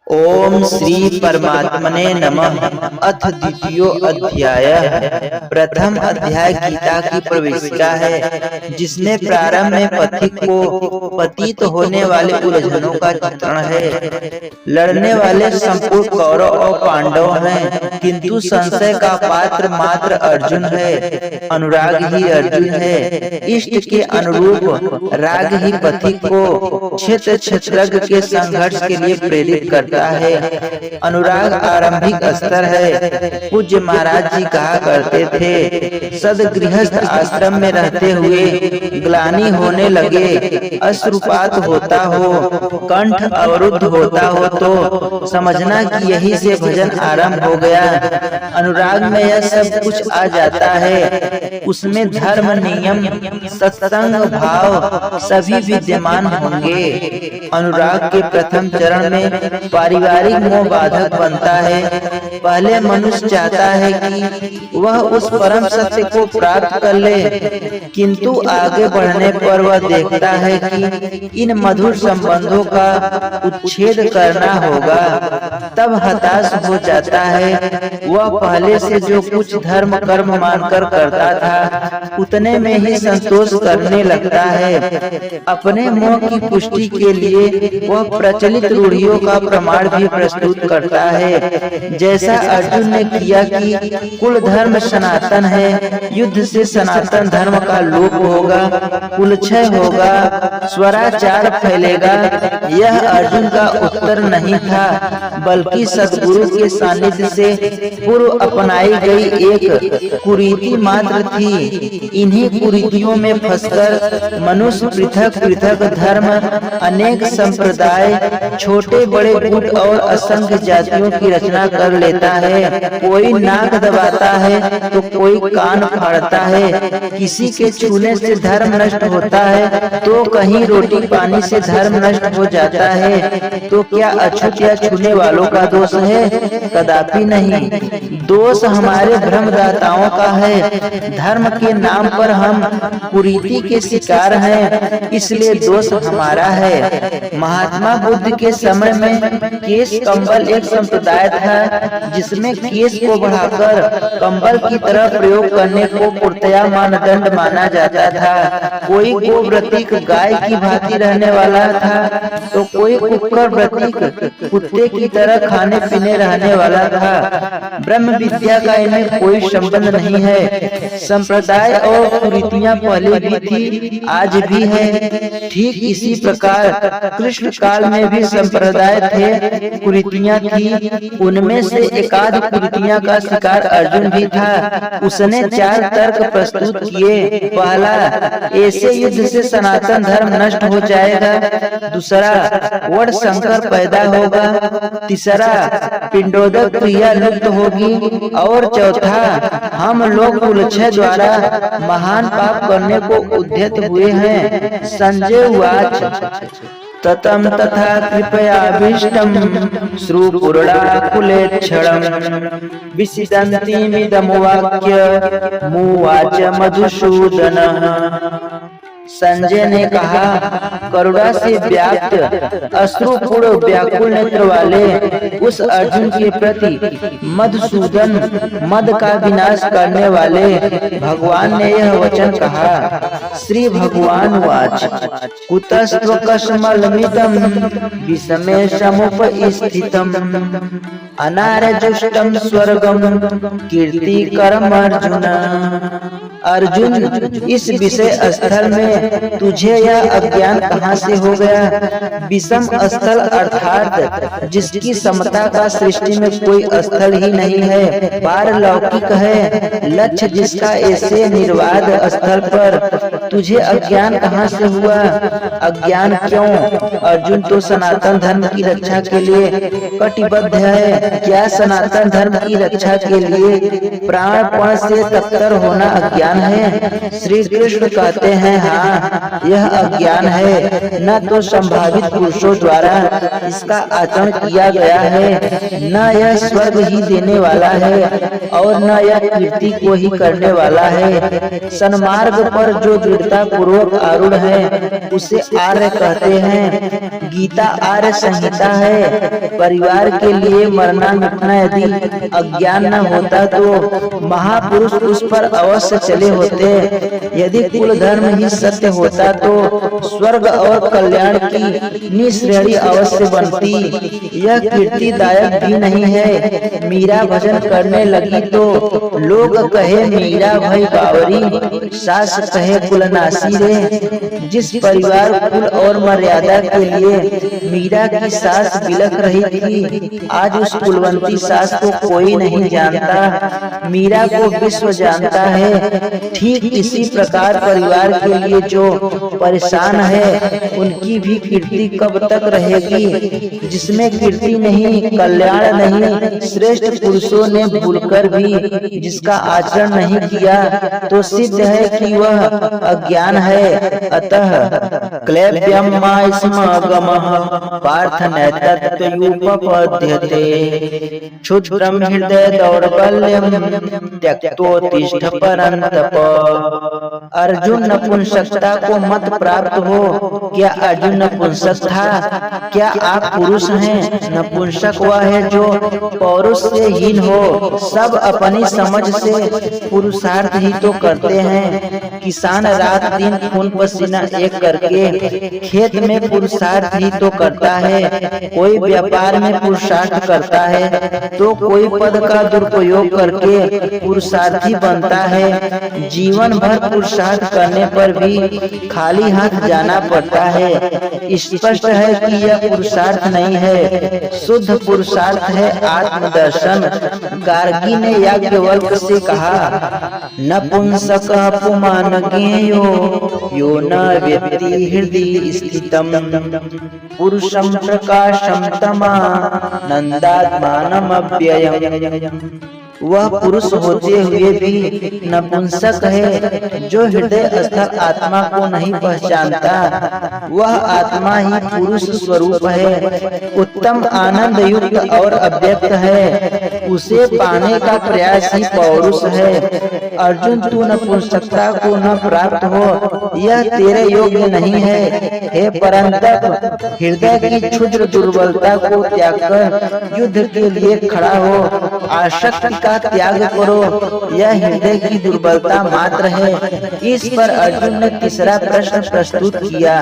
ओम श्री परमात्मने नमः। अथ द्वितीयो अध्याय। प्रथम अध्याय गीता की प्रवेशिका है, जिसमें प्रारंभ में पथिक को पतित होने वाले उलझनों का चित्रण है। लड़ने वाले संपूर्ण कौरव और पांडव हैं, किंतु संशय का पात्र मात्र अर्जुन है। अनुराग ही अर्जुन है। इष्ट के अनुरूप राग ही पथिक को क्षेत्र क्षेत्रज्ञ के संघर्ष के लिए प्रेरित करता है। अनुराग आरंभिक स्तर है। पूज्य महाराज जी कहा करते थे, सदगृहस्थ आश्रम में रहते हुए ग्लानि होने लगे, अश्रुपात होता हो, कंठ अवरुद्ध होता हो तो समझना कि यही से भजन आरंभ हो गया। अनुराग में यह सब कुछ आ जाता है। उसमें धर्म, नियम, सत्संग, भाव सभी विद्यमान होंगे। अनुराग के प्रथम चरण में पारिवारिक मोह बाधक बनता है। पहले मनुष्य चाहता है कि वह उस परम सत्य को प्राप्त कर ले, किंतु आगे बढ़ने पर वह देखता है कि इन मधुर संबंधों का उच्छेद करना होगा। तब हताश हो जाता है। वह पहले से जो कुछ धर्म कर्म मानकर करता था, उतने में ही संतोष करने लगता है। अपने मोह की पुष्टि के लिए वह प्रचलित रूढ़ियों का प्रमाण भी प्रस्तुत करता है। जैसा अर्जुन ने किया कि कुल धर्म सनातन है, युद्ध से सनातन धर्म का लोप होगा, कुलक्षय होगा, स्वराचार फैलेगा। यह अर्जुन का उत्तर नहीं था, बल्कि सद्गुरु के सानिध्य से पूर्व अपनाई गई एक कुरीति मात्र थी। इन्हीं कुरीतियों में फंसकर मनुष्य पृथक पृथक धर्म, अनेक संप्रदाय, छोटे बड़े गुट और असंख्य जातियों की रचना कर लेता है। कोई नाक दबाता है तो कोई कान फाड़ता है। किसी के छूने से धर्म नष्ट होता है तो कहीं रोटी पानी से धर्म नष्ट हो जाता है। तो क्या अछूत या छूने वालों का दोष है? कदापि नहीं। दोष हमारे भ्रमदाताओं का है। धर्म के नाम पर हम कुरीति के शिकार हैं, इसलिए दोष हमारा है। महात्मा बुद्ध के समय में केश कंबल एक संप्रदाय था, जिसमें केश को बढ़ाकर कंबल की तरह प्रयोग करने को पूर्णतया मानदंड माना जाता था। कोई गोव्रतिक गाय की भांति रहने वाला था, तो कोई कुक्कर व्रतिक कुत्ते की तरह खाने पीने रहने वाला था। ब्रह्म विद्या का इनमें कोई संबंध नहीं है। संप्रदाय और कुरीतियां पहले भी थी, आज भी है। ठीक इसी प्रकार कृष्ण काल में भी संप्रदाय थे, कुरीतियां थी। उनमें से एकाध कुरीतियां का शिकार अर्जुन भी था। उसने 4 तर्क प्रस्तुत किए। पहला, ऐसे युद्ध से सनातन धर्म नष्ट हो जाएगा। दूसरा, वड शंकर पैदा होगा। तीसरा, पिंडोदक क्रिया लुप्त होगी। और चौथा, हम लोग कुलक्षय द्वारा महान पाप करने को उद्यत हुए हैं। संजय उवाच, ततम तथा कृपयाभीष्टं श्रुपूर्णाकुलेक्षणं विसिदन्तीमिदमुवाक्य मुवाच मधुसूदनः। संजय ने कहा, करुणा से व्याप्त अश्रुपूर्ण व्याकुल नेत्र वाले उस अर्जुन के प्रति मधुसूदन, मद का विनाश करने वाले भगवान ने यह वचन कहा। श्री भगवान वाच, कुतस्त्वकस्मलमिदं विषमे समुपस्थितम् अनार्यजुष्टं स्वर्गं कीर्तिकरम् अर्जुन। अर्जुन, इस विषय स्थल में तुझे यह अज्ञान कहाँ से हो गया? विषम स्थल अर्थात जिसकी समता का सृष्टि में कोई स्थल ही नहीं है, पारलौकिक है। लक्ष्य जिसका ऐसे निर्वाध स्थल पर तुझे अज्ञान कहाँ से हुआ? अज्ञान क्यों? अर्जुन तो सनातन धर्म की रक्षा के लिए कटिबद्ध है। क्या सनातन धर्म की रक्षा के लिए प्राणपण से तत्पर होना अज्ञान है? श्री कृष्ण कहते हैं, हाँ, यह अज्ञान है। न तो संभावित पुरुषों द्वारा इसका आचरण किया गया है, न यह स्वर्ग ही देने वाला है, और न यह कीर्ति को ही करने वाला है। सन्मार्ग पर जो दृढ़ता पूर्वक आरूढ़ है उसे आर्य कहते हैं। गीता आर्य संहिता है। परिवार के लिए मरना मिटना यदि अज्ञान न होता तो महापुरुष उस पर अवश्य चले होते। यदि कुल धर्म ही सत्य होता तो स्वर्ग और कल्याण की निश्रेणी अवश्य बनती। यह कीर्तिदायक भी नहीं है। मीरा भजन करने लगी तो लोग कहे मीरा भई बावरी, सास कहे कुलनासी रे। जिस परिवार कुल और मर्यादा के लिए मीरा की सास बिलख रही थी, आज उस कुलवंती सास को कोई नहीं जानता। मीरा को विश्व जानता है। ठीक इसी प्रकार परिवार के लिए जो परेशान है उनकी भी कीर्ति कब तक रहेगी। जिसमें कीर्ति नहीं, कल्याण नहीं, श्रेष्ठ पुरुषों ने भूलकर भी जिसका आचरण नहीं किया तो सिद्ध है कि वह अज्ञान है। अतः क्लैब्यम स्मगमः पार्थ नैतत्त्वयुपपद्यते क्षुद्रं हृदय दौर्बल्यं त्यक्तोत्तिष्ठ परन्तप। अर्जुन नपुंसकता को मत प्राप्त हो। क्या अर्जुन नपुंसक था? क्या आप पुरुष हैं? नपुंसक वह है जो पौरुष से हीन हो। सब अपनी समझ से पुरुषार्थ ही तो करते हैं। किसान रात दिन खून पसीना एक करके खेत में पुरुषार्थ ही तो करता है। कोई व्यापार में पुरुषार्थ करता है तो कोई पद का दुरुपयोग करके पुरुषार्थी बनता है। जीवन भर पुरुषार्थ करने पर भी खाली हाथ जाना पड़ता है। स्पष्ट है कि यह पुरुषार्थ नहीं है, शुद्ध पुरुषार्थ है आत्मदर्शन। गार्गी ने याज्ञवल्क्य से कहा, नपुंसक पुमान ज्ञेयो यो न व्यक्ति हृदय स्थितम पुरुषं प्रकाशं तमा नंदात्मानमव्ययम्। वह पुरुष होते हुए भी नपुंसक है जो हृदय स्थल आत्मा को नहीं पहचानता। वह आत्मा ही पुरुष स्वरूप है, उत्तम आनंद युक्त और अव्यक्त है। उसे पाने का प्रयास ही पौरुष है। अर्जुन तू नपुंसकता को न प्राप्त हो, यह तेरे योग्य नहीं है। हे परंतप, हृदय की क्षुद्र दुर्बलता को त्याग कर युद्ध के लिए खड़ा हो। आसक्ति का त्याग करो, यह हृदय की दुर्बलता मात्र है। इस पर अर्जुन ने तीसरा प्रश्न प्रस्तुत किया।